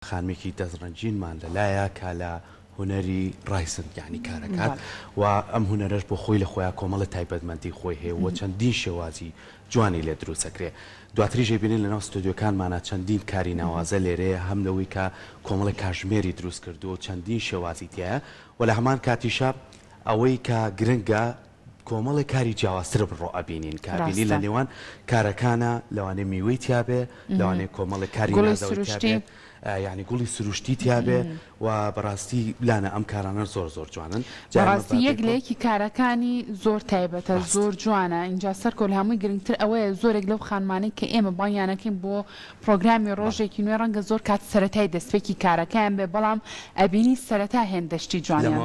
خانمێکی دەستڕەنجینمان لەلایە کە لە هوەری ڕایسن یعنی کارەکات و ئەم هوەرەش بۆ خۆی لە خۆیان کۆمەڵە تایبەتمەندی خۆی هەیە و چەندین شێوازی جوانی لێ دروستەکرێ. دواتریژێ بینین لەناو ستودیۆکانمانە چەندین کاری ناوازە لێرەیە هەم لەوەی کە کۆمەڵی کاژمێری دروست کردو و چەندین شێوازی تایە و لە هەمان کاتیشە ئەوەی کە گرنگە کۆمەڵی کاری جیاوازتر بڕۆ ئەبینین کابینی لە نێوان کارەکانە لەوانەیە میوەی تیابێ لەوانەیە کۆمەڵی کاری نازەوەی تیابێ یعنی گوڵی سروشتی تیابێ و بەڕاستی لانە ئەم کارانە زۆر زۆر جوانن. بەڕاستی یەک لەیەکی کارەکانی زۆر تایبەتە زۆر جوانە اینجا سەرکۆل هەمووی گرنگتر ئەوەیە زۆرێک لەو خانمانەی کە ئێمە بانیانەکەین بۆ پرۆگرامی ڕۆژێکی نوێ ڕەنگە زۆر کات سەرەتای دەستپێکی کارەکەیان بێ بەڵام ئەبینی سەرەتا هێندەشتی جوانیان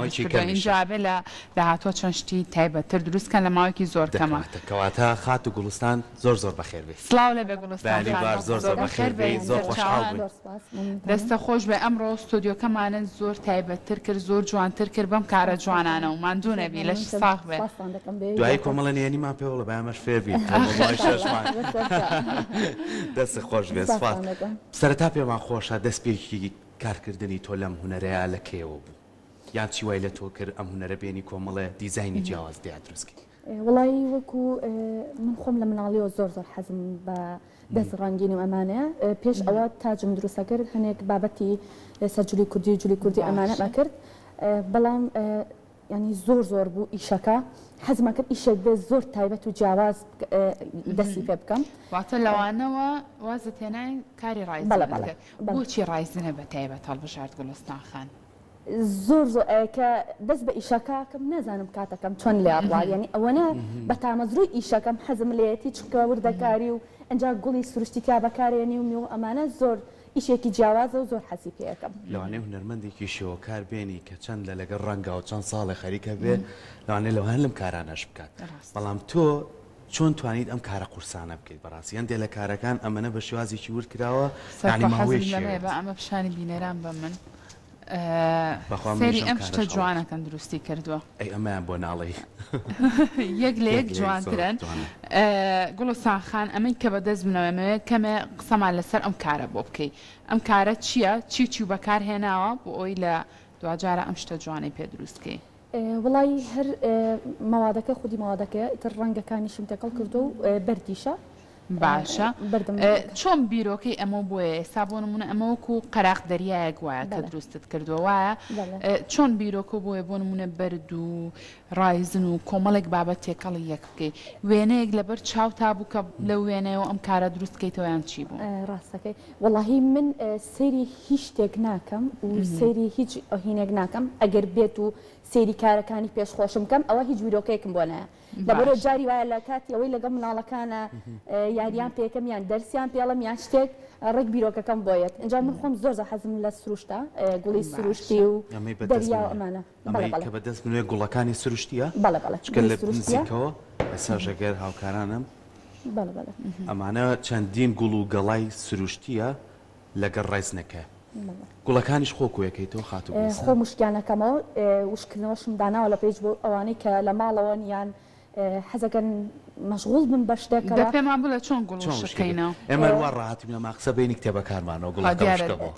اینجا بێ لە داهاتوە چەند شتی تایبەتتر دروستکەن لە ماوەیەکی زۆر کەمە. کەواتە خات و گوڵستان زۆر زۆر بەخێر بێ. سڵاو لەبێ گوڵستان زۆر زۆر بەخێر بێ زۆر خۆشحاڵ بێ. دەستە خۆش بێ ئەمڕۆ ستۆدیۆکەمانە زۆر تایبەتتر کرد زۆر جوانتر کرد بەم کارە جوانانە و ماندوو نەبی لەش ساغ بێ. دوای کۆمەڵە نێنیمان پێوەڵە بەیامەش فێر بین دەست خۆش بێ. سپاس. سەرەتا پێمان خۆشە دەستپێکی کارکردنی تۆ لەم هوەرەیە لە کێوە بوو یان چی وای لە تۆ کرد ئەم هوەرە بێنی کۆمەڵە دیزاینی جیاواز دروستکەی؟ وڵی وەکو من خۆم لە مناڵیەوە زۆر زۆر حەزم بە دەست ڕانگینی و ئەمانەیە پێش ئەوە تاجم دروستە کرد هەنێک بابەتی سەرجلی کوردی جولی کوردی ئەمانە نەکرد بەڵام ینی زۆر زۆر بوو ئیشەکە حەزمە کرد ئیشێک بێ زۆر تایبەت و جیاواز دەستی پێ بکەم. واتە لەوانەوە وازت هێنای کاری ڕایزن بۆچی ڕایزنە بە تایبەت هەڵبژارد گوڵستان خان؟ زۆر زۆر کە دەست بە ئیشەکەکەم نازانم کاتەکەم چۆن لێ ڕوا ینی ئەوەنە بە تامەزروی ئیشەکەم حەزم لێتی چکە وردەکاری و ئەنجا گوڵی سروشتی کا بەکارێنی و میوە ئەمانە زۆر ئیشێکی جیاوازە و زۆر حەزی پێەکەم. لەوانەیە هونەرمەندێکی شێوەکار بێنی کە چەند لە لەگەڵ ڕەنگە و چەند ساڵی خەریکە بێ لەوانەیە لەوان لەم کارانەش بکات بەڵام تۆ چۆن توانیت ئەم کارە قورسانە بکەیت؟ بەڕاستی هەندێک لە کارەکان ئەمەنە بە شێوازێکی وردکراوە یعنی ماوەیەکی بە ئەمە پیشانی بینەران بە من سەری ئەم شتە جوانەکەن دروستی کردووە. ئەی ئەمەیان بۆ ناڵی یەک لە یەک جوانترن. گوڵستان خان ئەمەی کە بەدەست بنەوەمەوە کەمێ قسەمان لەسەر ئەم کارە بۆ بکەیت. ئەم کارە چییە؟ چی بەکارهێناوە بۆ ئەوی لە دوجارە ئەم شتە جوانەی پێ دروستکەی؟ وڵی هەر ماوادەکە خودی ماوادەکە ئیتر ڕەنگەکانیشم تێکەڵ کردو و بەردیشە. باشە چۆن بیرۆکەی ئەمە بۆیە ئێستا بۆ نمونە ئەمەوەکو قەراق دەریایەک وایە کە دروستت کردووە وایە چۆن بیرۆکە بۆیە بۆ نمونە بەرد و ڕایزن و کۆمەڵێک بابەت تێکەڵی یەک بکەیت وێنەیەک لەبەر چاو تا بوو کە لەو وێنەیەوە ئەم کارە دروستکەیتەوەیان چی بوو؟ ڕاستەکەی وەڵاهی من سەیری هیچ شتێک ناکەم و سەیری هیچ ئەهینێک ناکەم ئەگەر بێت و سەیری کارەکانی پێشخۆشم کەم ئەوە هیچ بیرۆکەیەکم بۆ نایە. لەبەرۆ جاری وایە لە کاتی ئەوەی لەگەڵ مناڵەکانە یاریان پێکەم یان دەرسیان پێڵم یان شتێک ڕێک بیرۆکەکەم بۆیەت. اینجا من خۆم زۆر حەزم لە سروشتە گوڵی سروشتی و دەریا ئەمانە کە بەدەست بنوێ گوڵەکانی سروشتیە؟ بەڵێ بەڵێ چکە لە نزیکەوە ئێساژەگەر هاوکارانم ئەمانە چەندین گوڵ و گەڵای سروشتیە لەگەڵ ڕایزنەکە. گوڵەکانیش خۆ کوێکەیتەوە خاتو خۆ مشکیانەکەمەوە وشکردنەوەشم داناوە لە پێیج بۆ ئەوانەی کە لە ماڵەوە یان حەزەکەن مەشغوڵ بن بە شتێکەوە پێمان بڵێ چۆن گوڵشەکەینەوە ئێمە وا ڕاهاتیم لە ماقسە بینی کتێبەکارمانەوە گوڵەکەشکەوە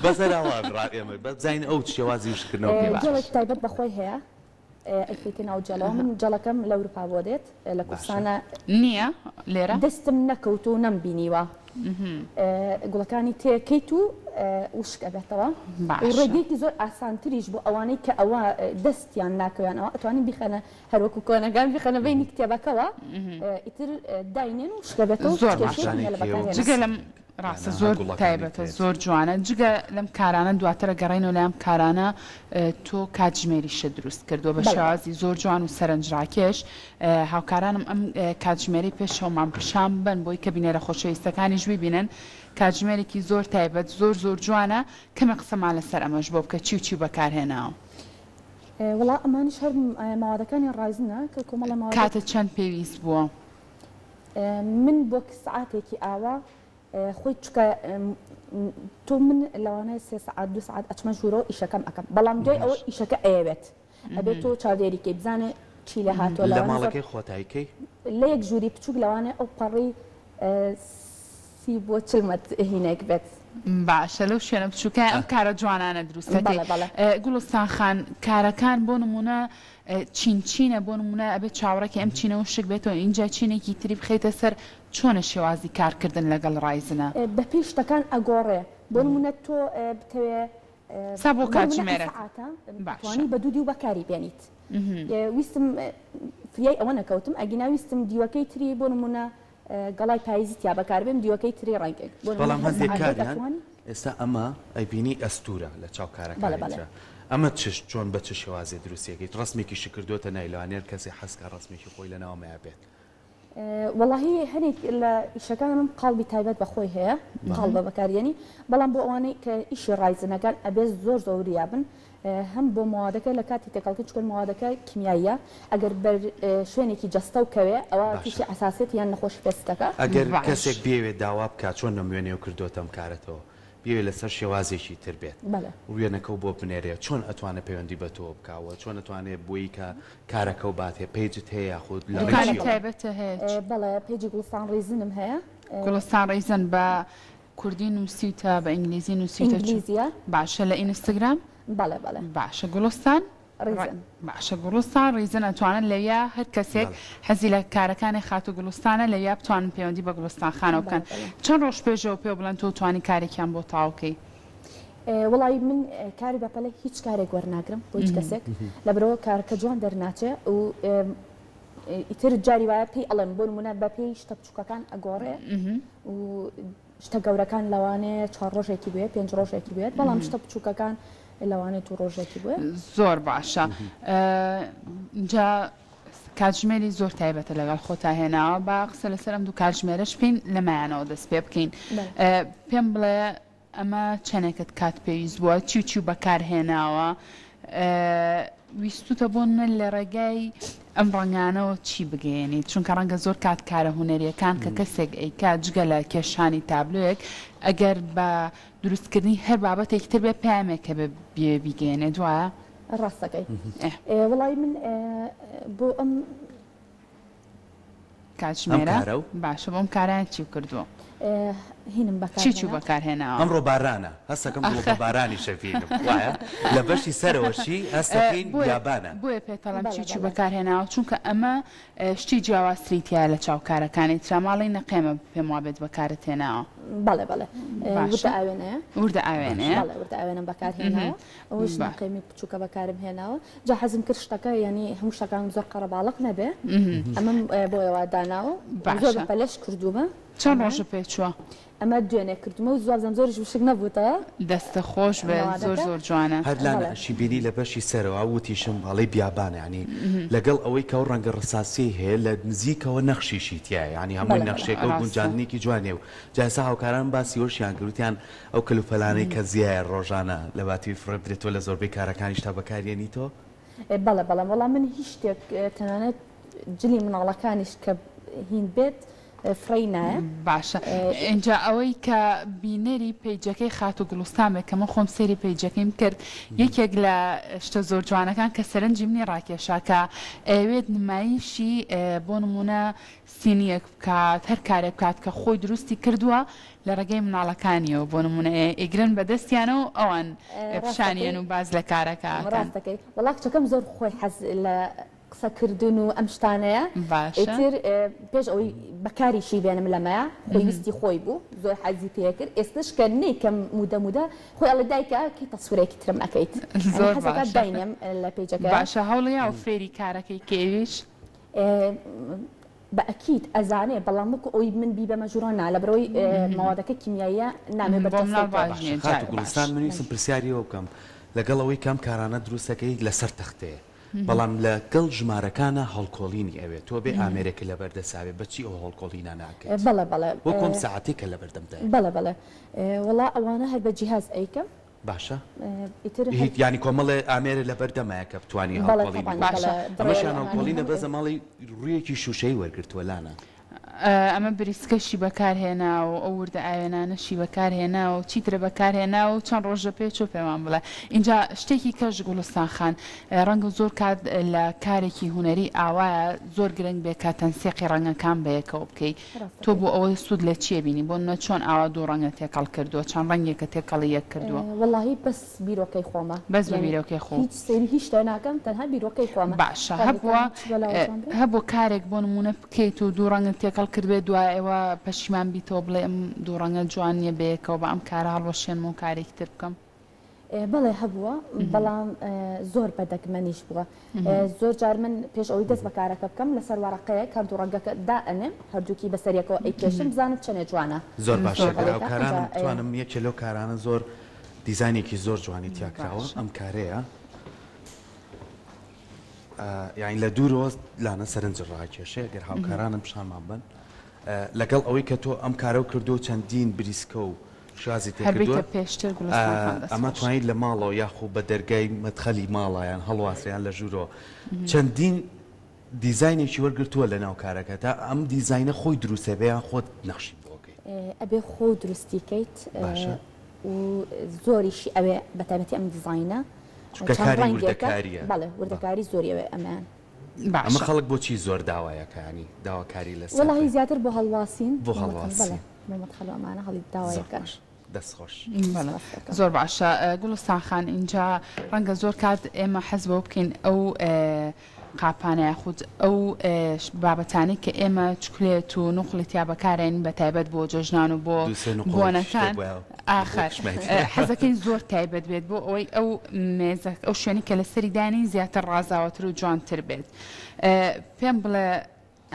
بەسەراوە ئێمە بەزین ئەو شێوازی وشکردنەوە جەڵێک تایبەت بەخۆی هەیە ئەیکەیتە ناو جەڵەوە من جەڵەکەم لە ئەوروپا بۆ دێت لە کورسانە نییە لێرە دەستم نەکەوت و نەمبینیوە گوڵەکانی تێکەیت و وشک ئەبێتەوە ڕێگەیەکی زۆر ئاسانتریش بۆ ئەوانەی کە ئەوە دەستیان ناکەوێنەوە ئەتوانین بیخەنە هەروەکو کۆنەگان بیخەنە بینی کتێبەکەەوە ئیتر داینێن و شکەبێتەوە زۆر جگە لەم ڕاستە زۆر تایبەتە زۆر جوانە جگە لەم کارانە دواترە گەڕینەوە لەم کارانە تۆ کاتژمێریشە دروست کردووە بە شێوازی زۆر جوان و سەرنجڕاکێش هاوکارانم ئەم کاتژمێری پێشەوەمان پیشان بن بۆی کە بینێرە خۆشەویستەکانیش ببینن کاتژمێرێکی زۆر تایبەت زۆر جوانە کەمە قسەمان لەسەر ئەمەش بۆ بکە چی بەکارهێناوە. وڵا ئەمانیش هەر ماوادەکانی ڕایزنە کە کۆمەڵە کاتە چەند پێویست بووە؟ من بۆ سعاتێکی ئاوا خۆی چکە تۆ من لەوانەیە 3 سعات 2 سعات ئەچمە ژوورەوە ئیشەکەم ئەەکەم بەڵام دوای ئەوە ئیشەکە ئەیەوێت ئەبێت تۆ چاودێریکەی بزانێ چی لە هاتووە لە ماڵەکەی خۆتاییکەی لە یەک ژووری بچووک لەوانێ ئەو پەڕی سی بۆ چلمەت هینێک بێت. باشە لەو شوێنە بچووکە ئەم کارە جوانانە دروستەکەی. گوڵستان خان کارەکان بۆ نمونە چینچینە بۆ نمونە ئەبێت چاوەڕێکی ئەم چینەوە شک بێتەوە اینجا چینێکی تری بخەیتە سەر چۆنە شێوازی کارکردن لەگەڵ ڕایزنە بە پێی شتەکان ئەگۆڕێ بۆ نمونە تۆ بتەوێ سا بۆ کاتژمێرە بتوانی بە دوودی و بەکاری بێنیت ویستم فریای ئەوە نەکەوتم ئەگینا ویستم دیوەکەی تری بۆ نمونە گەڵای پاییزیت یا بەکاربێم دیوەکەی تری ڕەنگێک بەڵام هەندێک کاریان ئێستا ئەمە ئەیبینی ئەستورە لە چاو کارەکانیترا ئەمە چۆن بە چ شێوازی دروستیەکەیت ڕستمێکی شکردوتە نایلوانێر کەسی حەسکە ڕستمێکی خۆی لەناومەیە بێت وەڵاهی هەرێک لە ئیشەکانم قاڵبی تایبەت بەخۆی هەیە قاڵ بە بەکارێنی بەڵام بۆ ئەوانەی کە ئیشی ڕایزنەکان ئەبێت زۆر زۆریا بن هەم بۆ موادەکە لە کاتی تێکەڵکی چکن موادەکە کیمیاییە ئەگەر بەر شوێنێکی جەستە و کەوێ ئەوە تووشی ئەساسێت یان نەخۆش پێستەکە ئەگەر کەسێک بێوێت داوا بکات چۆن نموێنێ و کردوتەم کارەتەوە بێوێت لەسەر شێوازێکی تر بێت وێنەکە و بۆ بنێرێت چۆن ئەتوانێت پەیوەندی بە تۆ بکاوە چۆن ئەتوانێت بۆی کە کارەکە و باتێ پیجت هەیە خود تایبەتە هەیە بەڵێ پیجی گوڵستان ڕێزنم هەیە گوڵستان ڕێزن بە کوردی نووسیتە بە ئینگلیزی نووسیتە باشە لە ئینستاگرام بەڵێ بەڵێ باشە گوڵستان باشە گوڵستان ڕیزن ئەتوانن لەویا هەر کەسێک حەزی لە کارەکانی خات و گوڵستانە لەویا بتوانن پەیوەندی بە گوڵستان خانەوە بکەن چەند ڕۆژ پێشەوە پێ بڵێن تۆ توانی کارێکیان بۆ تاوکەی وڵی من کاری بەپەلە هیچ کارێک وەرناگرم بۆ هیچ کەسێک لەبرەوە کارکە جوان دەرناچێ و ئیتر جاری وایە پێی ئەڵێن بۆ نمونە بە پێی شتە بچووکەکان ئەگۆڕێ و شتە گەورەکان لەوانەیە 4 ڕۆژێکی بێت 5 ڕۆژێکی بێت بەڵام شتە بچووکەکان لەوانێت و ڕۆژێکی بووە زۆر باشە اینجا کاتژمێری زۆر تایبەتە لەگەڵ خۆتا هێناوە با قسە لەسەرم دوو کاتژمێرەش بکەین لەمایانەوە دەست پێ بکەین پێم بڵێ ئەمە چەندێکت کات پێویست بووە چی و بەکارهێناوە ویستوتە بۆ من لە ڕێگای ئەم ڕەنگانەوە چی بگەێنیت چونکە ڕەنگە زۆر کاتکارە هوەریەکان کە کەسێک ئەیکات جگە لە کێشانی تابلۆیەک ئەگەر بە دروستکردنی هەر بابەتێکی تر بێ پامێکە بێ بیگەێنێت وایە ڕاستەکەی وڵی من بۆ ئەم کاتژمێرە باشە بۆم کاران چی کردووە هینم بەکار چی بەکارهێناوە ئەمڕۆ بارانە هەستەکەم بۆ بارانی شەفینم وایە لە بەشی سەرەوەشی هەستەکەین یابانە بۆیە پێتەڵم چی بەکارهێناوە چونکە ئەمە شتی جیاوازتریتیە لە چاوکارەکانی تراماڵی نەقێمە پێم وابێت بەکارت هێناوە بەڵێ بەڵێ وردە ئاوێنەیە وردە ئاوێنەیە وردە ئاوێنم بەکارهێناوە ئەوش نەقێمی بچووکە بەکارم هێناوە جا حەزم کرد شتەکە یعنی هەموو شتەکان زۆر قەرەباڵق نەبێ ئەمەم بۆیەوە داناوە زۆر بەپەلەش کردوومە چەند ڕۆژە پێچووە ئەمە دوێنێ کردمە و زۆرم زۆریش وشک نەبووتەوە دەستە خۆش بێ زۆر جوانە هەرلانە شیبینی لە بەشی سەرەوە وتیشم هەڵی بیابانە ینی لەگەڵ ئەوەی کە ڕەنگە ڕساسی هەیە لە نزیکەوە نەخشیشیتیایە ینی هەمووی نەخشێکە و گونجاندنێکی جوانێ و جاسا هاوکاران باسی وەشیان گروتیان ئەو کەلوپەلانەی کە زیایە ڕۆژانە لە باتی فرێبدرێتەوە لە زۆربەی کارەکانیش تا بەکارێنیتەوە بەڵێ بەڵام وەڵام من هیچ شتێک تەنانەت جلی مناڵەکانیش کە هین بێت فرینایە باشە اینجا ئەوەی کە بینەری پیجەکەی خات و گوڵستانێک کە من خۆم سێری پیجەکەیم کرد یەکێک لە شتە زۆر جوانەکان کە سەرنجی منی ڕاکێشاکە ئەوێت نمایشی بۆ نمونە سینیەک بکات هەر کارێک بکات کە خۆی دروستی کردووە لە ڕێگەی مناڵەکانیەوە بۆ نمونە ئیگرن بەدەستیانەوە ئەوان پیشانیان و باز لە کارەکە ڕاستەکەی وەڵا کچەکەم زۆر خۆی حەز لە قسەکردن و ئەم شتانەیە ئیتر پێش ئەوەی بەکاریشی بێنم لەمەیە خۆی ویستی خۆی بوو زۆر حەزی پێ کرد ئێستش کە نیکەم مودە خۆی ئەڵە دایکە کە تەسوورێکی ترم ئەەکەیت زۆر داینم لە پێجەکە باشە هەوڵەیە و فێری کارەکەی کێویش بە ئەکیید ئەزانێ بەڵام وەکو ئەوی من بی بە مەژووران نا لە بەرەوەی ماوادەکە کیمیاییە نامێ بەخات و گوڵستان منویسم پرسیاریەوە بکەم لەگەڵ ئەوەی کام کارانە دروستەکەی لەسەر تەختەیە بەڵام لە گەڵ ژمارەکانە هەڵکۆڵینی ئەوێت تۆ بێ ئامێرێکە لە بەردەساوێت بەچی ئەو هەڵکۆڵینە ناکەێت بەڵێ بۆ کۆم ساعتێکە لە بەردەمدا بەڵێ وڵا ئەوانە هەر بە جیهاز ئەیکەم باشە ینی کۆمەڵێ ئامێرە لە بەردەمایە کە بتوانانی هەڵکۆڵین ئەمەشیان هەڵکۆڵینە بە زەماڵی ڕوویەکی شوشەی وەرگرتووە لانە ئەمە بریسکەشی بەکارهێنا و ئەو وردە ئاوێنانەشی بەکارهێنا و چیترە بەکارهێنا و چەند ڕۆژە پێچ و پێمان بڵێ اینجا شتێکی کەش گوڵستان خان ڕەنگە زۆر کات لە کارێکی هوەری ئاوایە زۆر گرنگ بێ کە تەنسیقی ڕەنگەکان بەیەکەوە بکەیت تۆ بۆ ئەوەی سوود لە چیە بینی بۆ نە چۆن ئاوا دوو ڕەنگە تێکەڵ کردووە چەند ڕەنگێکە تێکەڵی یەک کردووە وەڵاهی بەس بیرۆکەی خۆمە بەس بە بیرۆکەی خۆ هیچ سەیری هیچ شتە ناکەم تەنها بیرۆکەی خۆمە باشە هەبوو کارێک بۆ نمونە بکەیت و دوو ڕەنگە تێکەڵ کردبێت دوای ئێوە پەشیمان بیتەوە بڵێ ئەم دوو ڕەنگە جوان نیە بەیەکەوە بە ئەم کارە هەڵوەشێنم و کارێکی تر بکەم بەڵێ هەبووە بەڵام زۆر بەدەگمەنیش بووە زۆر جار من پێش ئەوەی دەست بەکارەکە بکەم لەسەر وەرەقەیە هەردوو ڕەنگەکە دائەنێم هەردووکی بەسەریەکەوە ئەی کێشم بزانم چەنێ جوانە زۆر باشە کارانم توانم یەک کیلۆ کارانە زۆر دیزاینێکی زۆر جوانی تیاکراوە ئەم کارەیە یعنی لە دوو ڕۆژ لاانە سەرنج ڕاکێشێ گەر هاوکارانم پیشانمان بن لەگەڵ ئەوەی کە تۆ ئەم کارە و کردو چەندین بریسکە و شازی تێکردووە پێشتر ئەمە توانیت لە ماڵەوە یاخۆ بە دەرگای مەدخەلی ماڵایان هەڵواسیان لە ژوورۆ چەندین دیزاینێکی وەرگرتووە لە ناو کارەکە تا ئەم دیزاینە خۆی دروستە بێیان خۆت نەخشی بۆکەیت ئەبێ خۆ دروستیکەیت و زۆریشی ئەوێ بەتابەتی ئەم دیزاینە کاری وردەکاریە بەڵێ وردەکاری زۆریەوە ئەمان ئەمە خەڵک بۆچی زۆر داوایەکانی داواکاری لەسەر وەڵاهی زیاتر بۆ هەڵواسین بۆ هەڵواسی مەدخەلەمانە هەڵی داوایەکە دەستخۆش زۆر باشە گوڵستان خان اینجا ڕەنگە زۆر کات ئێمە حەز بۆ بکەین ئەو قاپانە یاخود ئەو بابەتانی کە ئێمە چکلێت و نوخڵێتیا بەکارێن بە تایبەت بۆ جۆژنان و بۆ بۆنەکان ئاخر حەزەکەی زۆر تایبەت بێت بۆ ئەوەی ئەو مێزە ئەو شوێنی کە لەسەری دانی زیاتر ڕازاوەتر و جوانتر بێت پێم بڵێ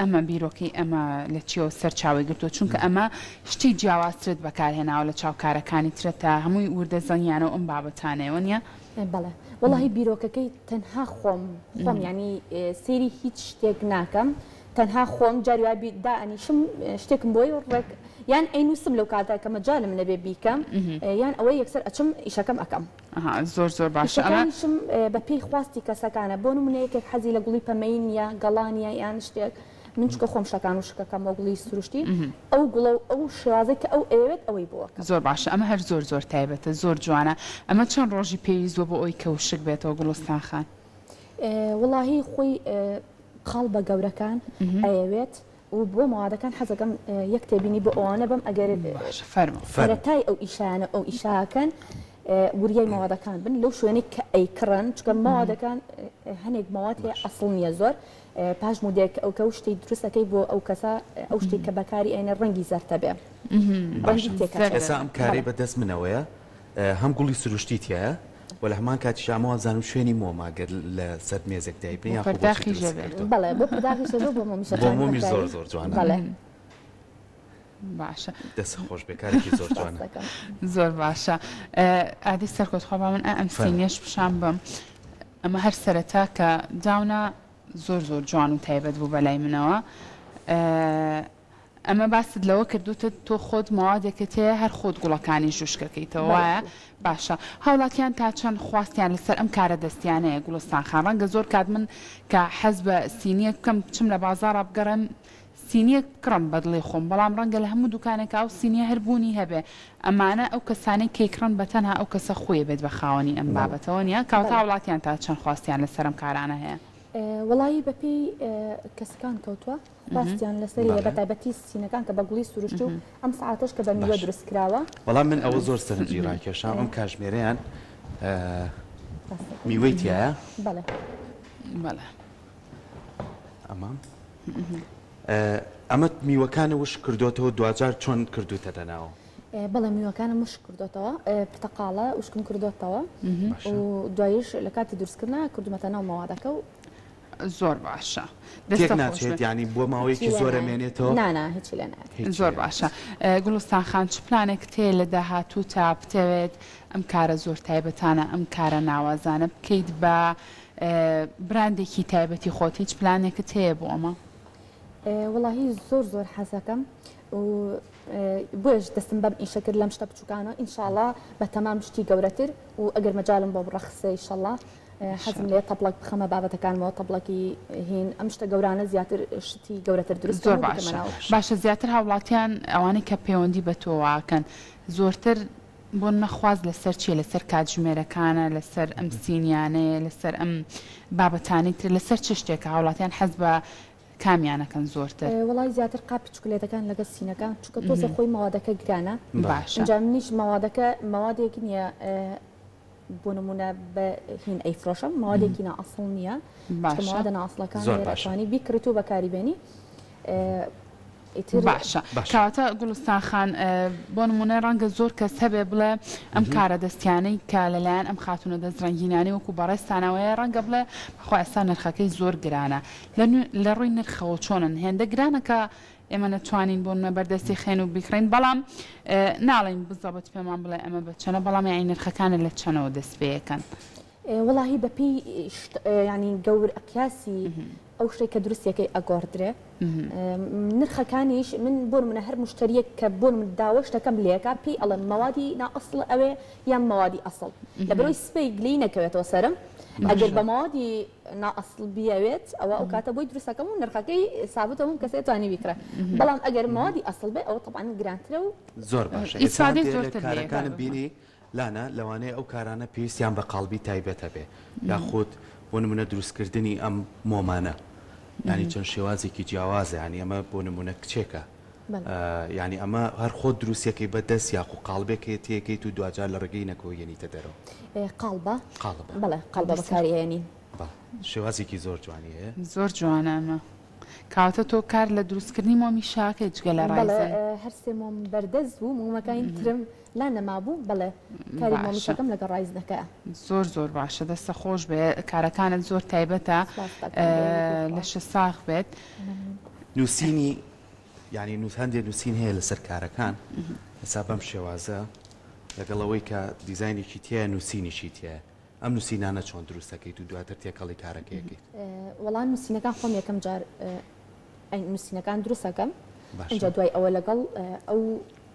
ئەمە بیرۆکەی ئەمە لە چیەوە سەرچاوی گرتووە چونکە ئەمە شتی جیاوازترت بەکارهێناوە لە چاوکارەکانی ترێتە هەمووی وردە زەنیانە و ئەم بابەتانەوە نیە بەڵێ وەڵاهی بیرۆکەکەی تەنها خۆم ینی سێری هیچ شتێک ناکەم تەنها خۆم جاریوابی دائنیشم شتێکم بۆی ڕێک یان ئەینووسم لەو کاتە کە مەجالم نەبێ بیکەم یان ئەوەی یەکسەر ئەچم ئیشەکەم ئەەکەم زۆر زۆر باشم بە پێی خواستی کەسەکانە بۆ نمونەیەکێک حەزی لە گوڵی پەمەین یا گەڵانیە یان شتێک من چکە خۆم شەکان و شکەکەم وە گوڵی سروشتی ئەو گوڵە و ئەو شێوازەی کە ئەو ئەوێت ئەوەی بووە زۆر باشە ئەمە هەر زۆر زۆر تایبەتە زۆر جوانە ئەمە چەند ڕۆژی پێویست بۆ ئەوی کە شک بێتەوە گوڵستان خان وڵاهی خۆی خاڵ بە گەورەکان ئەوێت و بۆ ماوادەکان حەزەکەم یەک تێبینی بۆ ئەوانە بەم ئەگەر فەرەتای ئەو ئیشانە ئەو ئیشاکەن وریای ماوادەکان بن لەو شوێنی کە ئەیکڕن چکە ماوادەکان هەنێک ماواد هەیە ئەسڵ نییە زۆر پاش مودێک ئەو کە شتی دروستەکەی بۆ ئەو کەسە ئەو شتی کە بەکاری ئەینە ڕەنگی زەرتە بێ ئێستا ئەم کاری بەدەست منەوەیە هەم گوڵی سروشتیتیە وە لە هەمان کاتی شامەوە زانم شوێنی مۆماگەر لە سەر مێزێک دایبن یا بەڵێ بۆ پرداخی بۆ مۆمی زۆر زۆر جوانە باشە دەست خۆش بێکارێکی زۆر جوانە زۆر باشە ئادی سەرکۆتخوا بە من ئەم سینیەش پیشان بم ئەمە هەر سەرەتا کە داونە زۆر زۆر جوان و تایبەت بوو بەلای منەوە ئەمە باست لەوە کردوتە تۆ خۆت ماوادێکت هەیە هەر خۆت گوڵەکانی ژوشکەکەیتەوە وایە باشە هاوڵاتیان تا چەند خواستیان لەسەر ئەم کارە دەستیانەیە گوڵستان خان ڕەنگە زۆر کات من کە حەز بە سینیە بکەم بچم لە بازاڕ بگەڕم سینیە کڕم بەدڵی خۆم بەڵام ڕەنگە لە هەموو دوکانێکا ئەو سینیە هەربوونی هەبێ ئەمانە ئەو کەسانەی کێکڕن بە تەنها ئەو کەسە خۆی بێت بە خاوەنی ئەم بابەتەوە نیە کاوتا وڵاتیان تا چەند خواستیان لەسەر ئەم کارانە هەیە وڵایی بەپێی کەسەکان کەوتووە خواستیان لەسەری بەتایبەتی سینەکان کە بە گوڵی سروشت و ئەم ساعتش کە بە میوە دروستکراوە بەڵام من ئەوە زۆر سەرنجی ڕاکێشام ئەم کاژمێرەیان میوەی تایە بەڵێ بەڵێ ئەمە میوەکانە وش کردوێتەوە دوجار چۆن کردوتە دەناوە بەڵێ میوەکانە مش کردوێتەوە پتەقاڵە وشکم کردوێتەوە و دوایش لە کاتی دروستکردنا کردومەتە ناو ماوادەکە و زۆر باشە تێک ناچێت ینی بۆ ماوەیەکی زۆرە مێنێتەوە نانا هیچی لە نات زۆر باشە گوڵستان خان چ پلانێک تێ لە داهاتوو تا بتەوێت ئەم کارە زۆر تایبەتانە ئەم کارە ناوازانە بکەیت بە براندێکی تایبەتی خۆت هیچ پلانێکت هەیە بۆ ئەمە وڵاهی زۆر زۆر حەزەکەم و بۆش دەستم بەم ئیشە کرد لەم شتە بچووکانە ئینشاءڵڵا بە تەمام شتی گەورەتر و ئەگەر مەجالم بۆ بڕەخسە ئینشاءڵڵا حەزم لێ تەبڵک بخەمە بابەتەکانمەوە تەبڵکی هین ئەم شتە گەورانە زیاتر شتی گەورەتر دروست زۆر باشە زیاتر هاوڵاتیان ئەوانەی کە پەیوەندی بە تۆواکەن زۆرتر بۆ نەخواز لەسەر چیە لەسەر کاتژمێرەکانە لەسەر ئەم سینیانەیە لەسەر ئەم بابەتانی تر لەسەر چ شتێکە هاوڵاتیان حەز بە کامیانەکەن زۆرتر وڵی زیاتر قاپی چکلێتەکان لەگە سینەکان چکە تۆزە خۆی ماوادەکە گرانە باشە منیش ماوادەکە ماوادێکی نییە بۆ نمونە بە هین ئەیفرۆشم ماوادێکی نائەسڵ نییە ماوادە نائەسڵەکان لێرەتوانی بیکرێت و بەکاریبێنی باشە کەواتە گوڵستان خان بۆ نمونە ڕەنگە زۆر کەس هەبێ بڵێ ئەم کارە دەستیانەی کە لەلایەن ئەم خاتونە دەستڕەنگینانی وەکو بەڕێستانەوەی ڕەنگە بڵێ بەخوا ئێستا نرخەکەی زۆر گرانە لە ڕووی نرخەوە چۆنن هێندە گرانەکە ئێمە نەتوانین بۆ بەردەستی خێن و بیکڕین بەڵام ناڵین بزەبەت پێمان بڵێ ئەمە بچەنە بەڵام یانی نرخەکانە لە چەنەوە دەست پێەکەن وڵی بەپی ینی گەور ئەقیاسی ئەو شتێک کە دروستیەکەی ئەگۆڕدرێ نرخەکانیش من بۆ منە هەر مشتریەک کە بۆ من داوە شتەکەم لێکا پێی ئەڵێ مەوادی نائەسڵ ئەوێ یان مەوادی ئەسڵ لە بەرەوەی سپەی گلی نەکەوێتەوە سەرم ئەگەر بە مەوادی نائەسڵ بیاوێت ئەوە ئەو کاتە بۆی دروستەکەم و نرخەکەی سابتە و کەسێ توانی بیکرە بەڵام ئەگەر مەوادی ئەسڵ بێ ئەوە طبعاً گرانترە و زۆر باشە ئیسادی زۆرتر کارەکانم بینی لانە لەوانەیە ئەو کارانە پێویستیان بە قاڵبی تایبەتە بێ یاخود بۆ نمونە دروستکردنی ئەم مۆمانە ینی چەند شێوازێکی جیاوازە ینی ئەمە بۆ نمونە کچێکە ینی ئەمە هەر خۆت دروستیەکەی بەدەست یاخو قاڵبێکی تێکەیت و دوجار لە ڕێگەی نەکۆیێنیتە دەرەوە قاڵبە بەڵێ قاڵبە بەکارێنی شێوازێکی زۆر جوانی هەیە زۆر جوانە ئەمە کاواتە تۆ کار لە دروستکردنی مۆمی شاکە جگە لە ڕایزن هەر سێ مۆم بەردەست بوو مۆمەکانی ترم لا نەمابوو بەڵێ کاری مۆمیشەکەم لەگە ڕایزنەکە زۆر باشە دەستە خۆش بێ کارەکانت زۆر تایبەتە لە شە ساغ بێت نووسینی ینی هەندێک نووسین هەیە لەسەر کارەکان حساب بەم شێوازە لەگەڵەوەی کە دیزایانێکی تایە نووسینیشی تایە ئەم نووسینانە چۆن دروستەکەیت و دواتر تێکەڵی کارەکەیەکەیت وەڵام نووسینەکان خۆم یەکەم جار نووسینەکان دروستەکەم اینجا دوای ئەوە لەگەڵ ئەو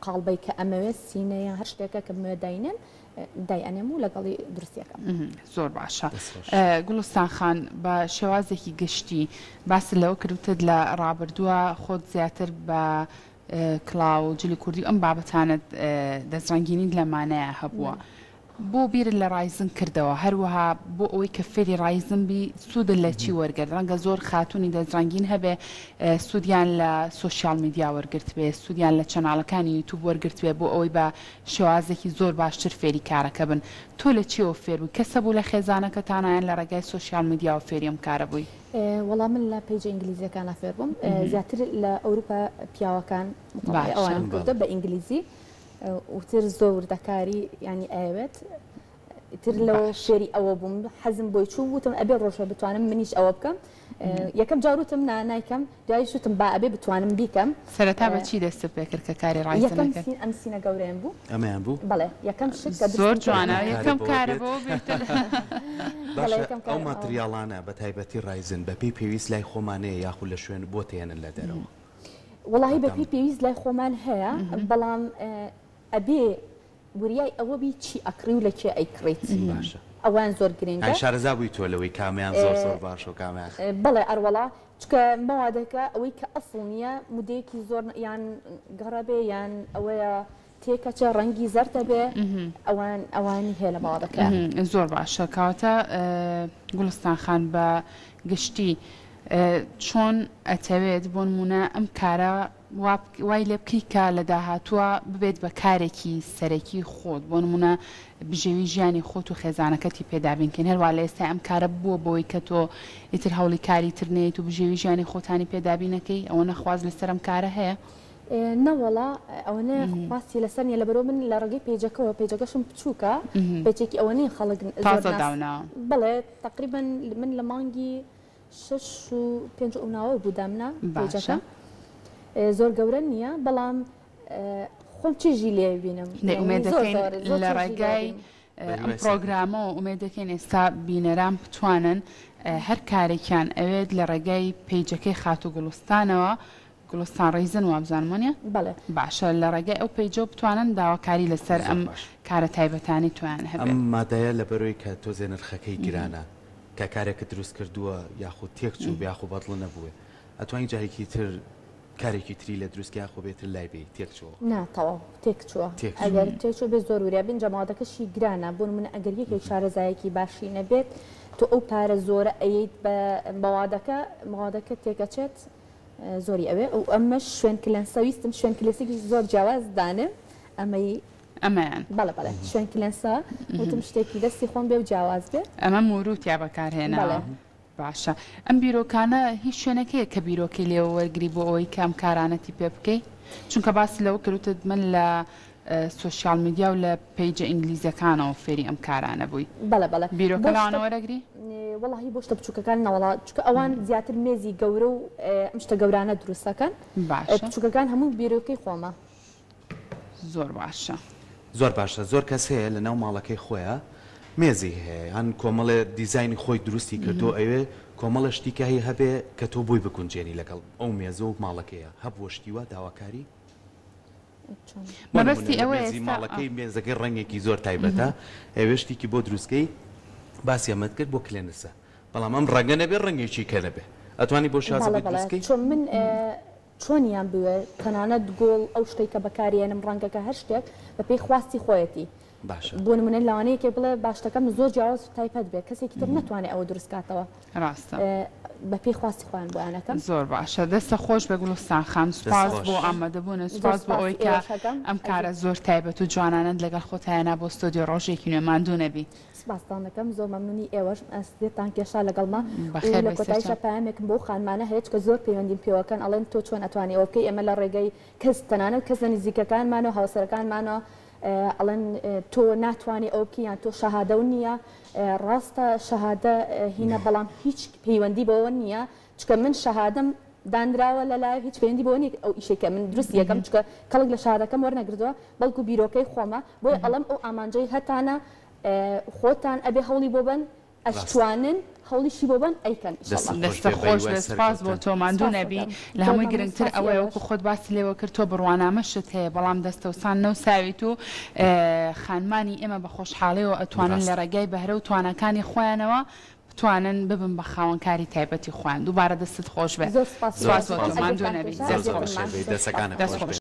قاڵبەی کە ئەمەوێت سینەیە هەر شتێکە کە داینن دایانێم و لەگەڵی دروستیەکەم زۆر باشە گوڵستان خان بە شێوازێکی گشتی باس لەوە کردوتت لە ڕابردووە خۆت زیاتر بە کلااو جلی کوردی ئەم بابەتانت دەستڕەنگینی لەمانەیە هەبووە بۆ بیرت لە ڕایزن کردەوە هەروەها بۆ ئەوەی کە فێری ڕایزن بی سوودن لە چی وەرگرت ڕەنگە زۆر خاتونی دەستڕەنگین هەبێ سوودیان لە سوۆسیال میدیا وەرگرت بێ سوودیان لە چەناڵەکانی یوتیوب وەرگرت بێ بۆ ئەوەی بە شێوازێکی زۆر باشتر فێری کارەکە بن تۆ لە چیەوە فێر بووی کەسە بوو لە خێزانەکەتانیان لە ڕێگای سوۆسیال میدیا و فێری ئەم کارە بووی وەڵام من لە پێیجە ئینگلیزیەکانە فێر بووم زیاتر لە ئەوروپا پیاوەکان ئەوان کردە بە ئینگلیزی وتر زۆر دەکاری ینی ئاوێت تر لەوە فێری ئەوە بووم حەزم بۆی چوو وتم ئەبێ ڕۆژە بتوانم منیش ئەوە بکەم یەکەم جاروتم نایکەم دوای شوتم با ئەبێ بتوانم بیکەم سەرەتا بە چی دەست پێ کرد کە کاری ڕایزنەکە ئەم سینە گەورەیان بوو ئەمەیان بوو بەڵێ یەکەم شت کە زۆر جوانە یەکەم کارە بۆ ئەو ماتریاڵانە بە تایبەتی ڕایزن بەپێی پێویست لای خۆمانەیە یاخود لە شوێن بۆ تێنن لە دەرەوە وەڵاهی بەپێی پێویست لای خۆمان هەیە بەڵام ئەبێ وریای ئەوە بی چی ئەکڕی و لە کێ ئەیکڕیت باشە ئەوان زۆر گرنگە شارەزا بووی تۆ لەوەی کامیان زۆر باش و کامیان بەڵێ ئەروەڵا چکە مەوادەکە ئەوەی کە ئەسڵ نییە مودەیەکی زۆر یان گەڕەبێ یان ئەوەیە تێکەچە ڕەنگی زەردە بێ ئەوانی هەیە لە مەوادەکە زۆر باشە کەواتە گوڵستان خان بە گشتی چۆن ئەتەوێت بۆ نمونە ئەم کارە وای لێ بکەی کە لە داهاتووە ببێت بە کارێکی سەرەکی خۆت بۆ نمونە بژێوی ژیانی خۆت و خێزانەکەتی پێدابینکەین هەروە لە ئێستا ئەم کارە بووە بۆی کە تۆ ئیتر هەوڵی کاری ترنێت و بژێوی ژیانی خۆتانی پێدابینەکەی ئەوە نەخواز لەسەر ئەم کارە هەیە نەوەڵا ئەوەنە باسی لەسەر نیە لەبەرەوە من لە ڕێگەی پێیجەکەەوە پێیجەکەشم بچووکە پێچێکی ئەوەنەی خەڵک بڵێ تقریبا من لە مانگی 6 و 5 ئەوناوە بوودامنا پێیجەکە زۆر گەورە نییە بەڵام خۆم چیژی لێ بینم لە ڕێگای ئەم پرۆگرامە و ئومێدەکەین ئێستا بینەران بتوانن هەر کارێکیان ئەوێت لە ڕێگای پێیجەکەی خات و گوڵستانەوە گوڵستان ڕیزن وابزانمانە باشە لە ڕێگەی ئەو پێیجە بتوانن داواکاری لەسەر ئەم کارە تایبەتانی توانن هەبێت. ئەم مادەیە لە بەرەوەی کە تۆزێ نرخەکەی گرانە کە کارێکە دروست کردووە یاخود تێک چوو یاخود بەدڵ نەبووێ ئەتوانین جارێکی تر کارێکی تری لە دروستکە یاخۆ بێتتر لای بێ تێک چووە ناتەوە تێک چووە ئەگەر تێکچوو بێ زۆر وریە بن جەماوەتەکەشی گرانە بۆن من ئەگەر یەکێک شارەزایەکی باشی نەبێت تۆ ئەو پارە زۆرە ئەیت بە مەوادەکە تێکەچێت زۆری ئەوێ ئەو ئەمەش شوێن کلەنسە ویستم شوێن کلێسێکی زۆر جیاواز دانێ ئەمەیان بەڵێ شوێن کلەنسە وتم شتێکی دەستی خۆم بێ و جیاواز بێ ئەمە موروتیا بەکارهێنا باشە ئەم بیرۆکانە هیچ شوێنەکەیە کە بیرۆکەی لێوە وەرگری بۆ ئەوەی کەم کارانەتی پێ بکەیت چونکە باسی لەوە کردوتت من لە سوۆسیال میدیا و لە پیجە ئینگلیزیەکانەوە فێری ئەم کارانە بووی بیرۆکە لەوانە وەرەگری وەڵاهی بۆ شتە بچووکەکان نەوەڵا چونکە ئەوان زیاتر مێزی گەورە و ئەم شتە گەورانە دروستەکەن بچووکەکان هەموو بیرۆکەی خۆمە زۆر باشە زۆر باشە زۆر کەس هەیە لە ناو ماڵەکەی خۆیە مێزی هەیە هەن کۆمەڵە دیزایانی خۆی دروستی کردو ئەوێ کۆمەڵە شتیکە هەیە هەبێ کە تۆ بووی بکونجێنی لەگەڵ ئەو مێزە و ماڵەکەیە هەبووە شتیوە داواکاری مەبەستی ئەوەیە ماڵەکەی مێزەکەی ڕەنگێکی زۆر تایبەتە ئەوێ شتێکی بۆ دروستکەی باسی ئەمەد کرد بۆ کلێنسە بەڵام ئەم ڕەنگە نەبێ ڕەنگێکی کە نەبێ ئەتوانی بۆ شازە دروستکەی چۆن من چۆنیان بوێ تەنانەت گۆڵ ئەو شتێک کە بەکارێنم ڕەنگەکە هەر شتێک بە پێی خواستی خۆیەتی بۆ نمونە لەوانەیەکێ بڵێ باشتەکەم زۆر جیاواز تایپەت بێت کەسێکی تر ناتوانێت ئەوە دروستکاتەوە ڕاستە بە پێی خواستی خۆیان بۆیانەکەم زۆر باشە دەستە خۆش بە گوڵستان خان سوپاس بۆ ئامادەبوون سوپاس بۆ ئەوەی کە ئەم کارە زۆر تایبەت و جوانانت لەگەڵ خۆتایانە بۆ ستۆدیۆ ڕۆژێکی نوێماندوو نەبی سپاسان دەکەم زۆر مەمنونی ئێوەش ئەستێتان کێشا لەگەڵما لە کۆتاییشە پامێکم بۆ خانمانە هەیە کە زۆر پەیوەندیم پێوەکەن ئەڵێن تۆ چۆن ئەتوانی ئەوە بکەی ئێمە لە ڕێگەی کەس تەنانەت کەس نزیکەکانمانەوە هاوسەرەکانمانەوە ئەڵێن تۆ ناتوانانی ئەو بکەیان تۆ شەهادە و نییە ڕاستە شەهادە هینە بەڵام هیچ پەیوەندی بەوە نییە چکە من شەهادەم دانراوە لە لای هیچ پەیوەندی بۆ نیە ئەو ئیشێکە من دروست یەکەم چکە کەڵک لە شەهادەکەم وەرنەگردووە بەڵکو بیرۆکەی خۆمە بۆی ئەڵەم ئەو ئامانجەی هەتانە خۆتان ئەبێ هەوڵی بۆ بن ئەشتوانن هەوڵیشی بۆ بن ئەیکەن دەستە خۆش بێ سپاس بۆ تۆ ماندوو نەبی لە هەمووی گرنگتر ئەوەیە وەکو خۆت باسی لێوە کرد تۆ بڕوانامەشت هەیە بەڵام دەستەوسان نەوساویت و خانمانی ئێمە بە خۆشحاڵیەوە ئەتوانن لە ڕێگای بەهرە و توانەکانی خۆیانەوە بتوانن ببن بە خاوەنکاری تایبەتی خۆیان دووبارە دەستت خۆش بێت سپاس بۆ تۆ ماندوو نەبی دەستەکانە